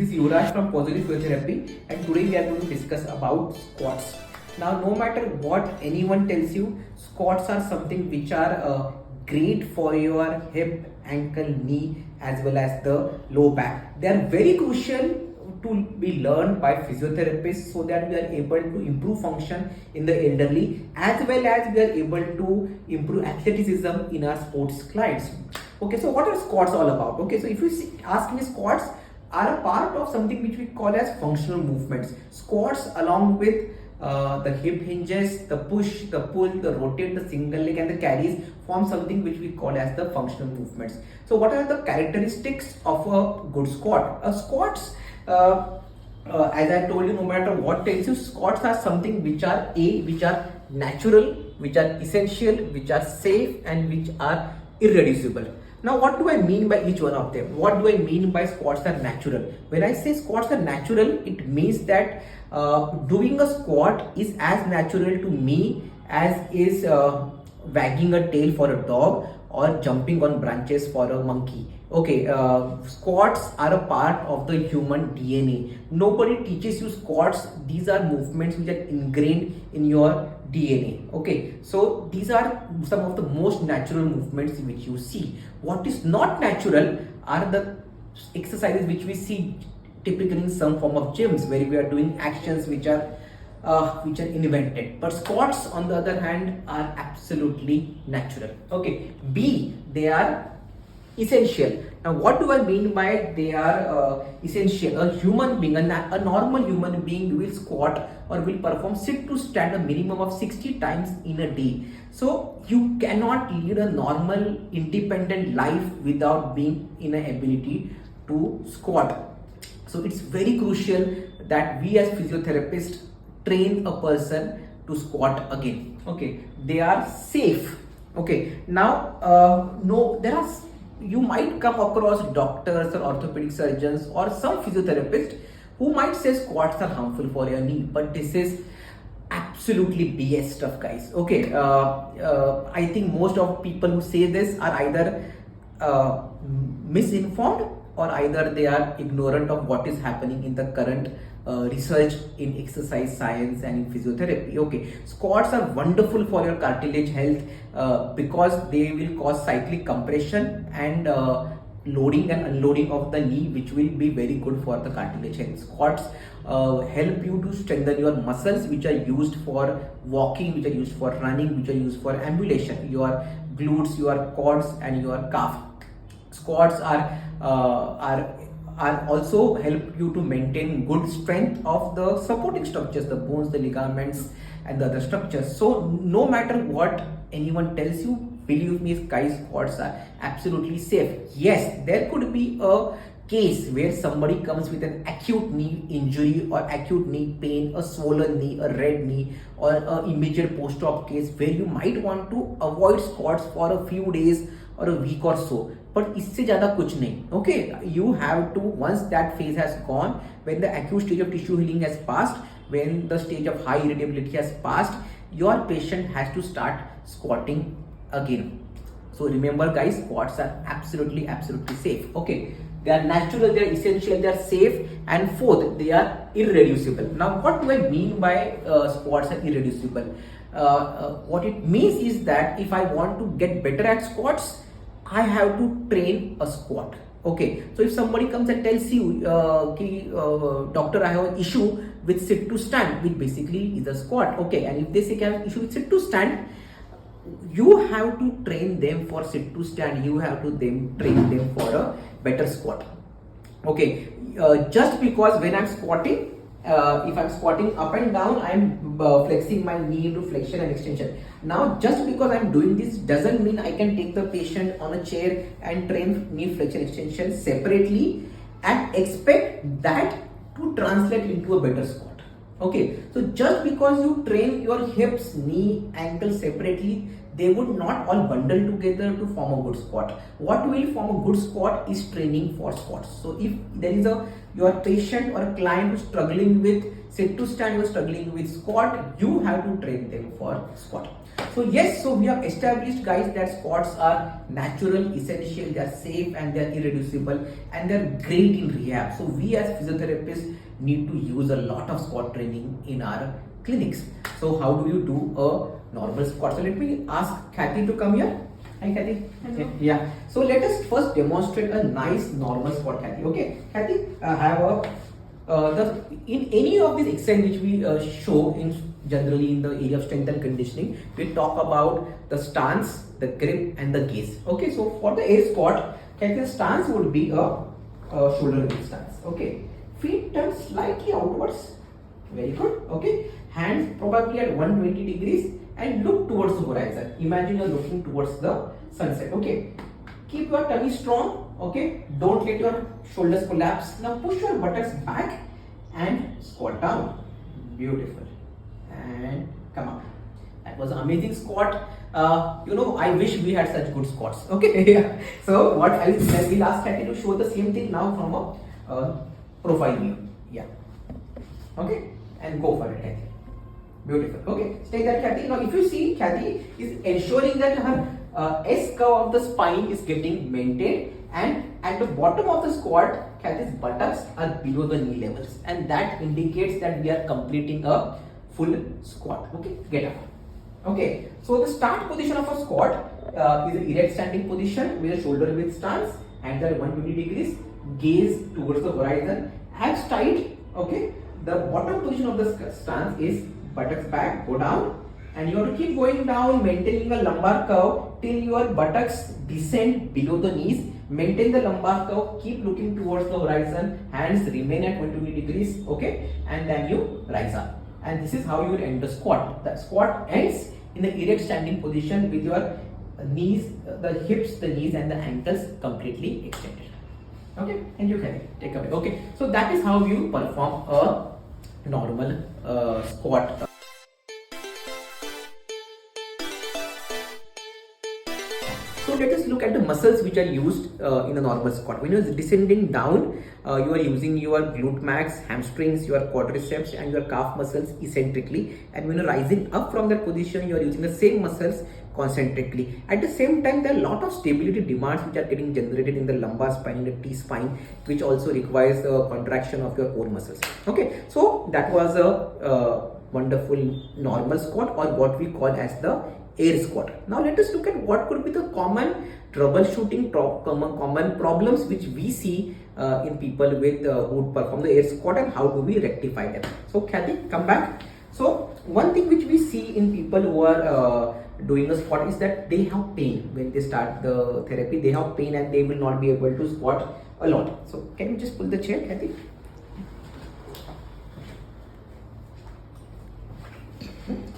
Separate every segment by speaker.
Speaker 1: is Yuvraj from Positive Physiotherapy, and today we are going to discuss about squats. Now, no matter what anyone tells you, squats are something which are great for your hip, ankle, knee, as well as the low back. They are very crucial to be learned by physiotherapists so that we are able to improve function in the elderly, as well as we are able to improve athleticism in our sports clients. Okay, so what are squats all about? Okay, so if you ask me, squats are a part of something which we call as functional movements. Squats, along with the hip hinges, the push, the pull, the rotate, the single leg and the carries, form something which we call as the functional movements. So what are the characteristics of a good squat? Squats, as I told you, no matter what tells you, squats are something which are natural, which are essential, which are safe, and which are irreducible. Now, what do I mean by each one of them? What do I mean by squats are natural? When I say squats are natural, it means that doing a squat is as natural to me as is wagging a tail for a dog or jumping on branches for a monkey. Okay, squats are a part of the human DNA. Nobody teaches you squats. These are movements which are ingrained in your DNA. Okay, so these are some of the most natural movements which you see. What is not natural are the exercises which we see typically in some form of gyms, where we are doing actions which are invented. But squats, on the other hand, are absolutely natural. Okay, B, they are essential. Now, what do I mean by they are essential? A human being, a normal human being will squat or will perform sit to stand a minimum of 60 times in a day. So you cannot lead a normal independent life without being in an ability to squat. So it's very crucial that we as physiotherapists train a person to squat again. Okay, they are safe. Okay, now you might come across doctors or orthopedic surgeons or some physiotherapists who might say squats are harmful for your knee, but this is absolutely BS stuff, guys. Okay, I think most of people who say this are either misinformed, or either they are ignorant of what is happening in the current research in exercise science and in physiotherapy. Okay, squats are wonderful for your cartilage health because they will cause cyclic compression and loading and unloading of the knee, which will be very good for the cartilage health. Squats help you to strengthen your muscles, which are used for walking, which are used for running, which are used for ambulation, your glutes, your quads and your calf. Squats are also help you to maintain good strength of the supporting structures, the bones, the ligaments and the other structures. So no matter what anyone tells you, believe me, guys, squats are absolutely safe. Yes, there could be a case where somebody comes with an acute knee injury or acute knee pain, a swollen knee, a red knee, or an immediate post-op case where you might want to avoid squats for a few days or a week or so. But इससे ज़्यादा कुछ नहीं. Okay, you have to, once that phase has gone, when the acute stage of tissue healing has passed, when the stage of high irritability has passed, your patient has to start squatting again. So remember, guys, squats are absolutely safe. Okay, they are natural, they are essential, they are safe, and fourth, they are irreducible. Now, what do I mean by squats are irreducible? What it means is that if I want to get better at squats, I have to train a squat. Okay, so if somebody comes and tells you, doctor, I have an issue with sit to stand, which basically is a squat. Okay, and if they say I have an issue with sit to stand, you have to train them for sit to stand. You have to train them for a better squat. Okay, just because when I'm squatting, if I'm squatting up and down, I'm flexing my knee into flexion and extension. Now, just because I'm doing this doesn't mean I can take the patient on a chair and train knee flexion extension separately and expect that to translate into a better squat. Okay, so just because you train your hips, knee, ankles separately, they would not all bundle together to form a good squat. What will form a good squat is training for squats. So if there is your patient or a client who's struggling with sit to stand, you're struggling with squat, you have to train them for squat. So yes, so we have established, guys, that squats are natural, essential, they are safe and they are irreducible and they are great in rehab. So we as physiotherapists need to use a lot of squat training in our clinics. So how do you do a normal squat? So let me ask Kathy to come here. Hi Kathy.
Speaker 2: Hello.
Speaker 1: Yeah. So let us first demonstrate a nice normal squat, Kathy. Okay. Kathy, have a in any of these exercises which we show in generally in the area of strength and conditioning, we talk about the stance, the grip and the gaze. Okay, so for the air squat, the stance would be a shoulder width stance. Okay, feet turn slightly outwards. Very good. Okay, hands probably at 120 degrees and look towards the horizon. Imagine you're looking towards the sunset. Okay, keep your tummy strong. Okay, don't let your shoulders collapse. Now push your buttocks back and squat down. Beautiful. And come up. That was an amazing squat. I wish we had such good squats. Okay. Yeah. So what I will ask Kathy to show the same thing now from a profile view. Yeah. Okay. And go for it, Kathy. Beautiful. Okay. Stay there, Kathy. Now, if you see, Kathy is ensuring that her S curve of the spine is getting maintained, and at the bottom of the squat, Kathy's buttocks are below the knee levels, and that indicates that we are completing a full squat. Okay, get up. Okay, so the start position of a squat is an erect standing position with a shoulder width stance and at 120 degrees, gaze towards the horizon, abs tight. Okay, the bottom position of the stance is buttocks back, go down, and you have to keep going down, maintaining a lumbar curve till your buttocks descend below the knees. Maintain the lumbar curve, keep looking towards the horizon, hands remain at 120 degrees. Okay, and then you rise up. And this is how you will end the squat. The squat ends in the erect standing position with your knees, the hips, the knees and the ankles completely extended. Okay, and you can take away. Okay, so that is how you perform a normal squat. So let us look at the muscles which are used in a normal squat. When you are descending down, you are using your glute max, hamstrings, your quadriceps and your calf muscles eccentrically. And when you are rising up from that position, you are using the same muscles concentrically. At the same time, there are a lot of stability demands which are getting generated in the lumbar spine, in the T-spine, which also requires the contraction of your core muscles. Okay, so that was a wonderful normal squat, or what we call as the air squat. Now let us look at what could be the common troubleshooting common problems which we see in people with who perform the air squat, and how do we rectify them. So Kathy, come back. So one thing which we see in people who are doing a squat is that they have pain when they start the therapy. They have pain and they will not be able to squat a lot. So can you just pull the chair, Kathy?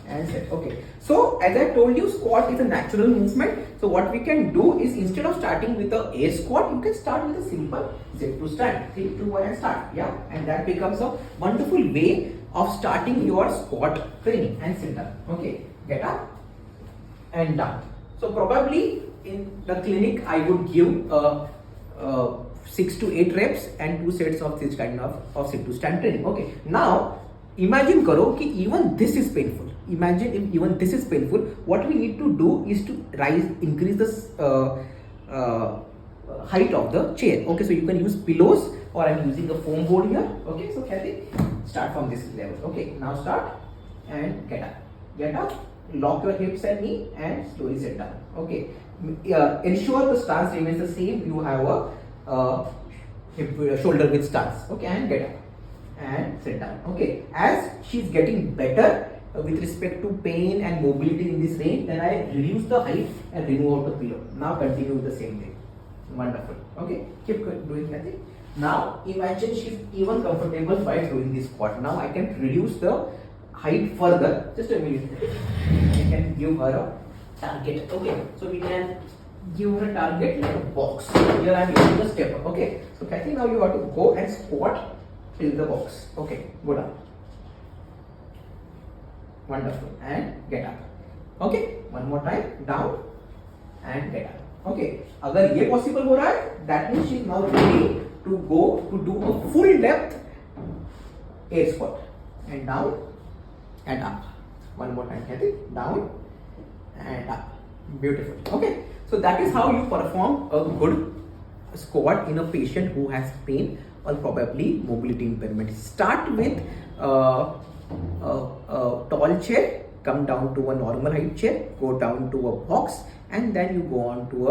Speaker 1: And set. Okay, so as I told you, squat is a natural movement. So what we can do is, instead of starting with the air squat, you can start with a simple sit to stand. 3, 2, 1 and start. Yeah, and that becomes a wonderful way of starting your squat training. And sit down. Okay, get up and down. So probably in the clinic I would give 6 to 8 reps and 2 sets of this kind of sit to stand training. Okay, now imagine karo ki even this is painful. Imagine if even this is painful, what we need to do is to increase the height of the chair. Okay, so you can use pillows, or I'm using a foam board here. Okay, so Kathy, start from this level. Okay, now start and get up, lock your hips and knee and slowly sit down. Okay, ensure the stance remains the same. You have a shoulder width stance. Okay, and get up and sit down. Okay, as she's getting better with respect to pain and mobility in this range, then I reduce the height and remove out the pillow. Now continue with the same thing. Wonderful. Okay, keep doing nothing. Now imagine she's even comfortable by doing this squat. Now I can reduce the height further. Just a minute. I can give her a target. Okay, so we can give her a target like a box. Here I am using the stepper. Okay, so Kathy, now you have to go and squat till the box. Okay, go down. Wonderful. And get up. Okay, one more time, down and get up. Okay, अगर ये possible हो रहा है, that means she is now ready to go to do a full depth air squat. And down and up. One more time, Kathy. Down and up. Beautiful. Okay, so that is how you perform a good squat in a patient who has pain or probably mobility impairment. Start with a tall chair, come down to a normal height chair, go down to a box, and then you go on to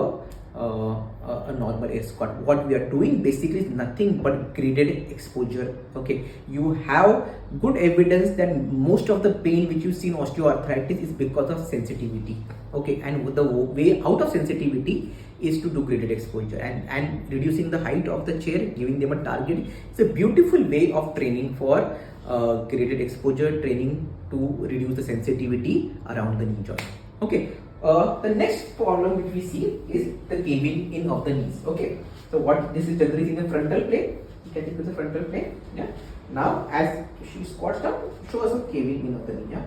Speaker 1: a normal air squat. What we are doing basically is nothing but graded exposure. Okay, you have good evidence that most of the pain which you see in osteoarthritis is because of sensitivity. Okay, and the way out of sensitivity is to do graded exposure, and reducing the height of the chair, giving them a target. It's a beautiful way of training for graded exposure training to reduce the sensitivity around the knee joint. Okay, the next problem which we see is the caving in of the knees. Okay, so what this is generally in the frontal plane. You can take the frontal plane. Yeah. Now as she squats down, show us a caving in of the knee. Yeah.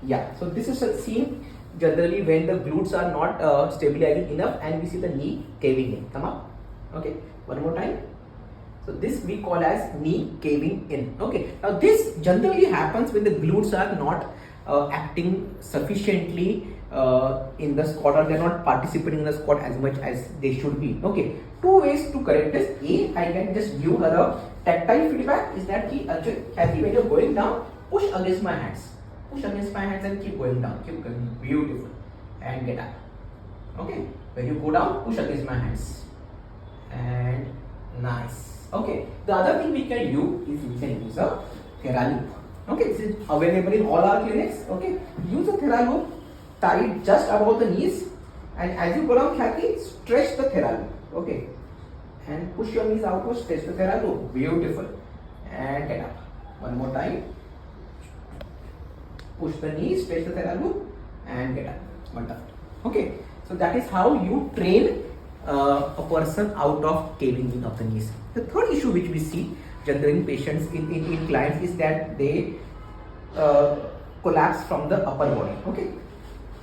Speaker 1: Yeah. So this is seen generally when the glutes are not stabilizing enough and we see the knee caving in. Come up. Okay, one more time. So this we call as knee caving in. Okay, now this generally happens when the glutes are not acting sufficiently in the squat, or they are not participating in the squat as much as they should be. Okay, two ways to correct this. A, I can just give her a tactile feedback. Is that Kathy, when you're going down, push against my hands. Push against my hands and keep going down. Keep going. Beautiful. And get up. Okay. When you go down, push against my hands. And nice. Okay. The other thing we can do is we can use a Thera loop. Okay. This is available in all our clinics. Okay. Use a Thera loop. Tie it just above the knees. And as you go down, Kathy, stretch the Thera loop. Okay. And push your knees outwards. Stretch the Thera loop. Beautiful. And get up. One more time. Push the knees, stretch the Thera loop, and get up. Wonderful. Okay, so that is how you train a person out of caving in of the knees. The third issue which we see generally in patients, in clients, is that they collapse from the upper body. Okay,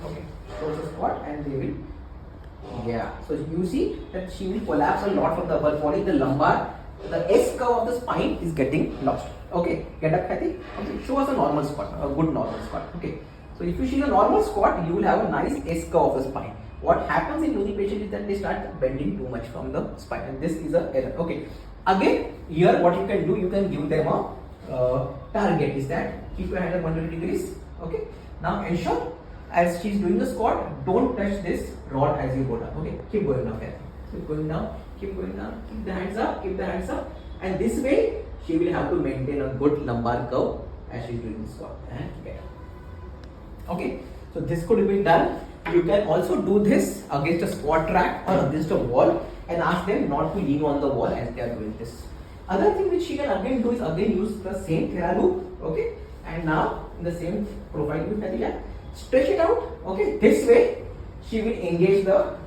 Speaker 1: okay. So the squat and they will, yeah. So you see that she will collapse a lot from the upper body. The lumbar, the S curve of the spine is getting lost. Okay, get up, Kathy. Okay, show us a normal squat, a good normal squat. Okay, so if you see a normal squat, you will have a nice S curve of the spine. What happens in many patients is that they start bending too much from the spine, and this is an error. Okay, again, here what you can do, you can give them a target. Is that keep your hand at 120 degrees. Okay, now ensure as she is doing the squat, don't touch this rod as you go down. Okay, keep going down, Kathy. Keep going down. Keep going down. Keep the hands up. Keep the hands up, and this way she will have to maintain a good lumbar curve as she is doing the squat and get up. Okay, so this could be done. You can also do this against a squat rack or against a wall and ask them not to lean on the wall as they are doing this. Other thing which she can again do is again use the same Thera loop. Okay, and now in the same profile with Kathy, stretch it out. Okay, this way she will engage the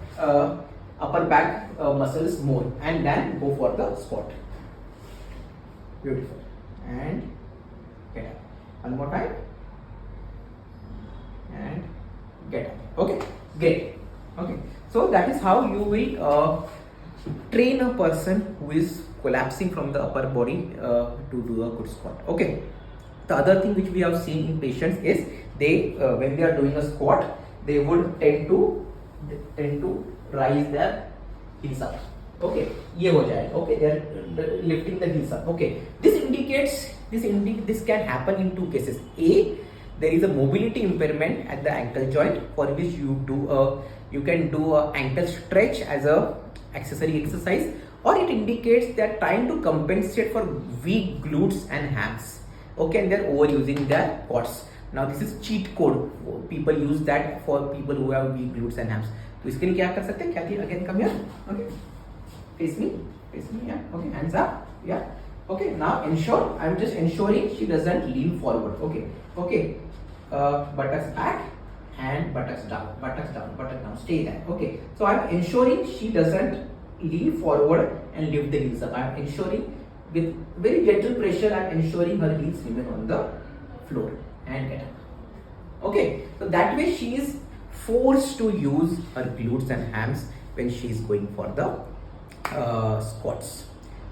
Speaker 1: upper back muscles more and then go for the squat. Beautiful. And get up. One more time. And get up. Okay, great. Okay, so that is how you will train a person who is collapsing from the upper body to do a good squat. Okay, the other thing which we have seen in patients is they when they are doing a squat, they would tend to rise their heels up. Okay, ये हो जाएगा. Okay, they are lifting the heels up. Okay, this can happen in two cases. A, there is a mobility impairment at the ankle joint for which you can do a ankle stretch as a accessory exercise, or it indicates they are trying to compensate for weak glutes and hams. Okay, and they are overusing their quads. Now this is cheat code. People use that for people who have weak glutes and hams. तो इसके लिए क्या कर सकते हैं? Kathy, again come here. Okay, face me, yeah. Okay, hands up, yeah. Okay, now ensure, I'm just ensuring she doesn't lean forward. Okay, buttocks back and buttocks down, buttocks down, stay there. Okay, so I'm ensuring she doesn't lean forward and lift the heels up. I'm ensuring with very gentle pressure, I'm ensuring her heels remain on the floor and get up. Okay, so that way she is forced to use her glutes and hams when she is going for the squats.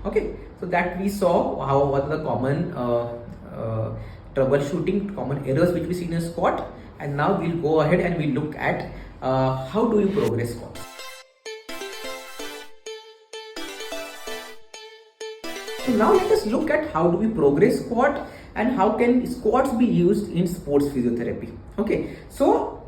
Speaker 1: Okay, so that we saw how what are the common troubleshooting, common errors which we see in a squat, and now we'll go ahead and we look at how do you progress squats. So now let us look at how do we progress squat and how can squats be used in sports physiotherapy. Okay, so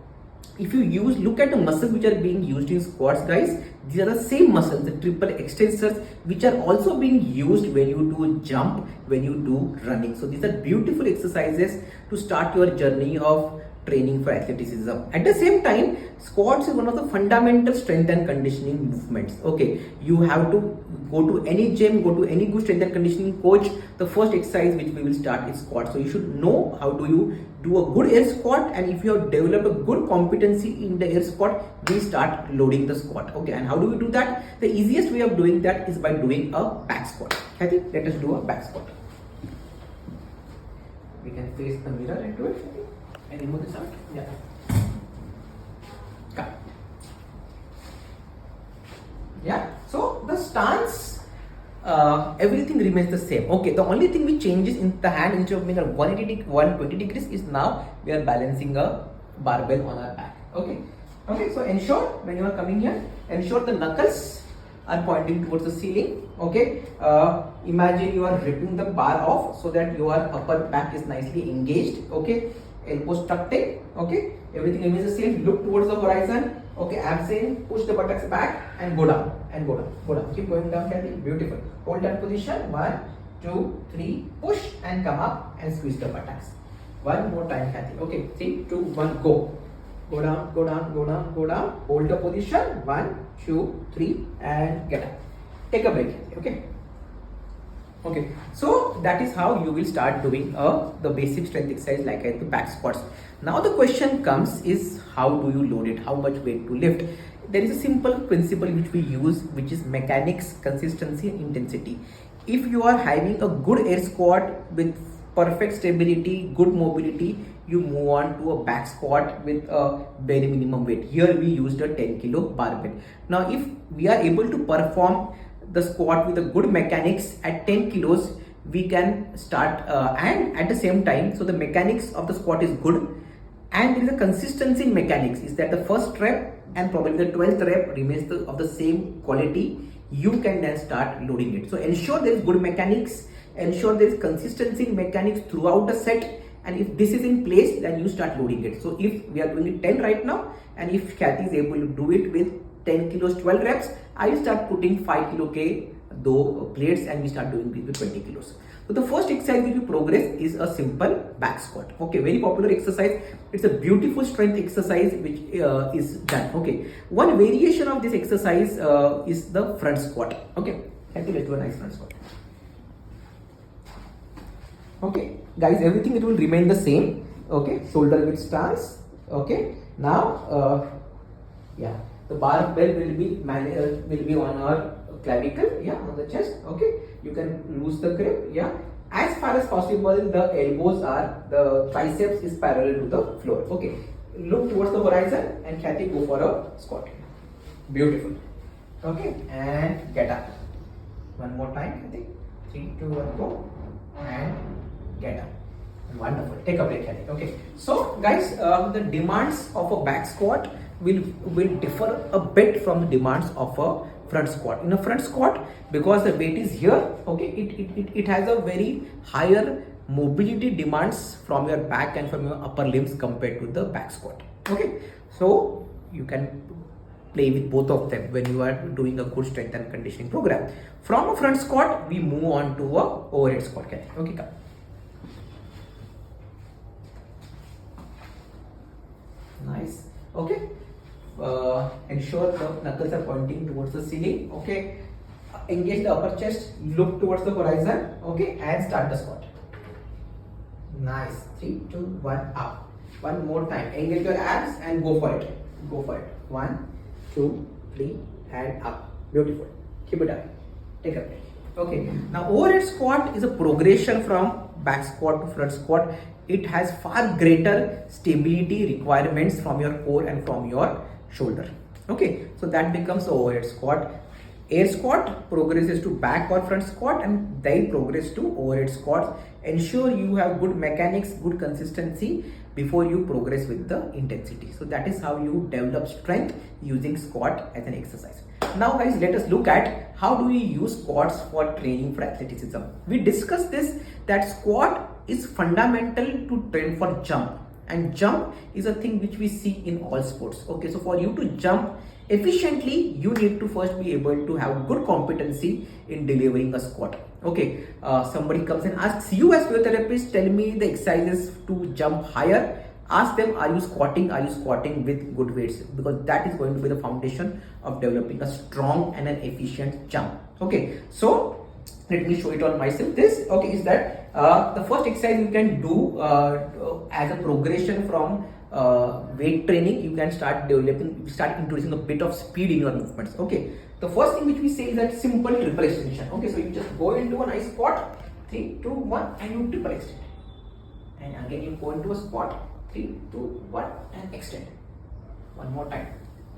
Speaker 1: if you look at the muscles which are being used in squats, guys, these are the same muscles, the triple extensors, which are also being used when you do jump, when you do running. So these are beautiful exercises to start your journey of training for athleticism. At the same time, squats is one of the fundamental strength and conditioning movements. Okay, you have to go to any gym, go to any good strength and conditioning coach. The first exercise which we will start is squat. So you should know how do you do a good air squat, and if you have developed a good competency in the air squat, we start loading the squat. Okay, and how do we do that? The easiest way of doing that is by doing a back squat. Kathy, let us do a back squat. We can face the mirror and do it. And remove this out. Yeah. Come. Yeah. So the stance, everything remains the same. Okay. The only thing which changes in the hand, instead of being a 120 degrees, is now we are balancing a barbell on our back. Okay. Okay. So ensure when you are coming here, ensure the knuckles are pointing towards the ceiling. Okay. Imagine you are ripping the bar off so that your upper back is nicely engaged. Okay. Elbows tucked in. Okay, everything remains the same. Look towards the horizon. Okay, abs in, push the buttocks back and go down and go down, go down. Keep going down, Kathy. Beautiful. Hold that position. 1, 2, 3. Push and come up and squeeze the buttocks. One more time, Kathy. Okay, 3, 2, 1, go. Go down, go down, go down, go down. Hold the position. 1, 2, 3, and get up. Take a break, Kathy. Okay. Okay, so that is how you will start doing the basic strength exercise like the back squats. Now the question comes is how do you load it, how much weight to lift. There is a simple principle which we use, which is mechanics, consistency and intensity. If you are having a good air squat with perfect stability, good mobility, you move on to a back squat with a very minimum weight. Here we used a 10 kilo barbell. Now if we are able to perform the squat with a good mechanics at 10 kilos, we can start and at the same time, so the mechanics of the squat is good and there is a consistency in mechanics, is that the first rep and probably the 12th rep remains of the same quality. You can then start loading it. So ensure there is good mechanics, ensure there is consistency in mechanics throughout the set, and if this is in place, then you start loading it. So if we are doing it 10 right now, and if Kathy is able to do it with 10 kilos 12 reps, I will start putting 5 kilo K though plates and we start doing it with 20 kilos. So the first exercise which we progress is a simple back squat. Okay, very popular exercise. It's a beautiful strength exercise which is done. Okay, one variation of this exercise is the front squat. Okay, let's do a nice front squat. Okay, guys, everything it will remain the same. Okay, shoulder width stance. Okay, now yeah, the barbell will be on our clavicle, yeah, on the chest. Okay, you can lose the grip, yeah, as far as possible. The elbows are, the triceps is parallel to the floor. Okay, look towards the horizon and Kathy, go for a squat. Beautiful. Okay, and get up. One more time, Kathy. 3, 2, 1, go, and get up. Wonderful. Take a break, Kathy. Okay, so guys, the demands of a back squat will differ a bit from the demands of a front squat. In a front squat, because the weight is here, okay, it has a very higher mobility demands from your back and from your upper limbs compared to the back squat. Okay, so you can play with both of them when you are doing a good strength and conditioning program. From a front squat, we move on to a overhead squat. Okay, come. Nice. Okay. Ensure the knuckles are pointing towards the ceiling. Okay, engage the upper chest, look towards the horizon. Okay, and start the squat. Nice. 3, 2, 1, up. One more time. Engage your abs and go for it. Go for it. 1, 2, 3, and up. Beautiful. Keep it up. Take a break. Okay. Now overhead squat is a progression from back squat to front squat. it has far greater stability requirements from your core and from your shoulder. Okay, so that becomes the overhead squat. Air squat progresses to back or front squat, and they progress to overhead squats. Ensure you have good mechanics, good consistency before you progress with the intensity. So that is how you develop strength using squat as an exercise. Now guys, let us look at how do we use squats for training for athleticism. We discussed this, that squat is fundamental to train for jump, and jump is a thing which we see in all sports. Okay, so for you to jump efficiently, you need to first be able to have good competency in delivering a squat. Okay, somebody comes and asks you as physiotherapist, tell me the exercises to jump higher. Ask them, are you squatting? Are you squatting with good weights? Because that is going to be the foundation of developing a strong and an efficient jump. Okay, so let me show it on myself. This, okay, is that the first exercise you can do as a progression from weight training. You can start introducing a bit of speed in your movements. Okay, the first thing which we say is that simple triple extension. Okay, so you just go into a nice squat, 3, 2, 1, and you triple extend, and again you go into a squat, 3, 2, 1, and extend. One more time,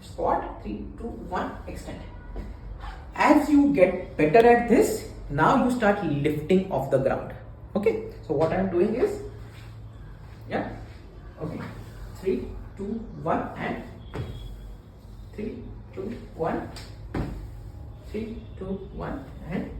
Speaker 1: squat, 3, 2, 1, extend. As you get better at this, now you start lifting off the ground. Okay, so what I am doing is, yeah, okay, 3, 2, 1, and 3, 2, 1, 3, 2, 1, and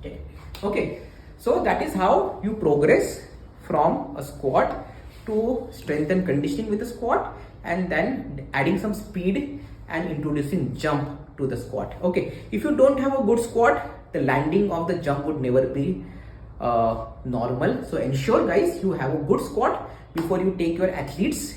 Speaker 1: 10. Okay, so that is how you progress from a squat to strength and conditioning with the squat, and then adding some speed and introducing jump to the squat. Okay, if you don't have a good squat, the landing of the jump would never be normal. So ensure guys you have a good squat before you take your athletes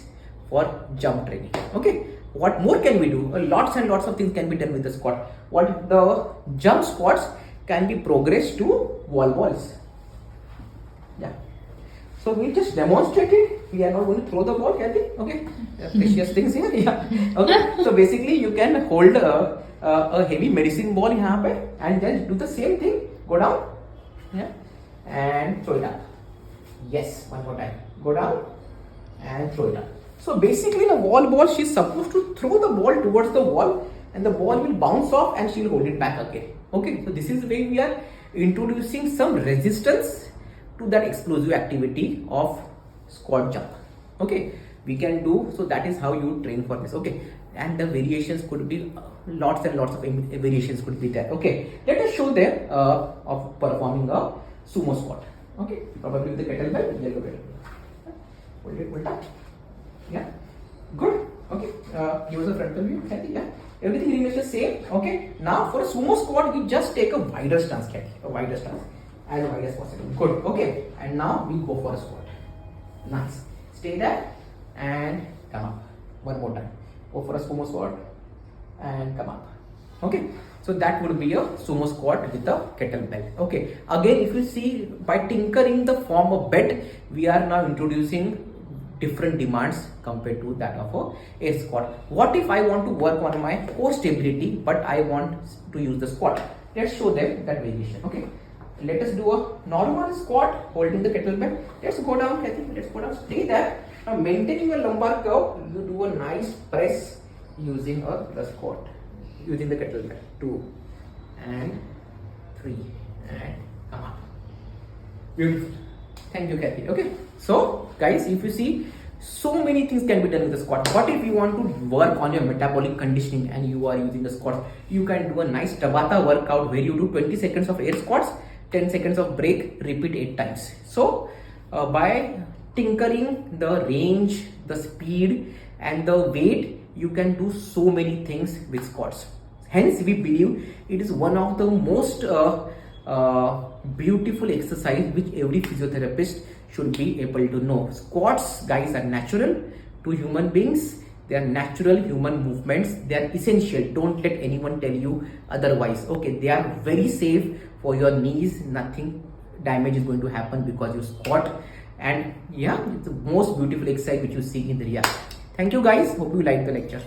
Speaker 1: for jump training. Okay, what more can we do? Lots and lots of things can be done with the squat. What the jump squats can be progressed to wall balls. Yeah, so we just demonstrated. We are not going to throw the ball, Kathy. Okay, precious things here. Yeah. Okay, so basically you can hold a heavy medicine ball here and then do the same thing. Go down, yeah, and throw it up. Yes, one more time. Go down and throw it up. So basically the wall ball, she's supposed to throw the ball towards the wall, and the ball will bounce off and she will hold it back again. Okay, so this is the way we are introducing some resistance to that explosive activity of squat jump. Okay, we can do, so that is how you train for this. Okay, and the variations could be lots and lots of variations could be there. Okay, let us show them of performing a sumo squat. Okay, probably with the kettlebell, yellow kettlebell. Hold it, hold up. Yeah, good. Okay, give us a frontal view, Kathy. Yeah, everything remains the same. Okay, now for a sumo squat, you just take a wider stance, Kathy, a wider stance, as wide as possible. Good. Okay, and now we go for a squat. Nice. Stay there and come up. One more time. Go for a sumo squat and come up. Okay, so that would be a sumo squat with a kettlebell. Okay, again, if you see, by tinkering the form a bit, we are now introducing different demands compared to that of a air squat. What if I want to work on my core stability, but I want to use the squat? Let's show them that variation. Okay, let us do a normal squat holding the kettlebell. Let's go down, Kathy. Let's go down. Stay there. Now, maintaining your lumbar curve, you do a nice press using the squat, using the kettlebell. 2 and 3 and come up. Beautiful. Thank you, Kathy. Okay, so guys, if you see, so many things can be done with the squat. What if you want to work on your metabolic conditioning and you are using the squat? You can do a nice Tabata workout where you do 20 seconds of air squats, 10 seconds of break, repeat 8 times. So by tinkering the range, the speed and the weight, you can do so many things with squats. Hence we believe it is one of the most beautiful exercise which every physiotherapist should be able to know. Squats, guys, are natural to human beings. They are natural human movements. They are essential. Don't let anyone tell you otherwise. Okay, they are very safe for your knees. Nothing damage is going to happen because you squat. And yeah, it's the most beautiful exercise which you see in the rehab. Thank you guys. Hope you liked the lecture.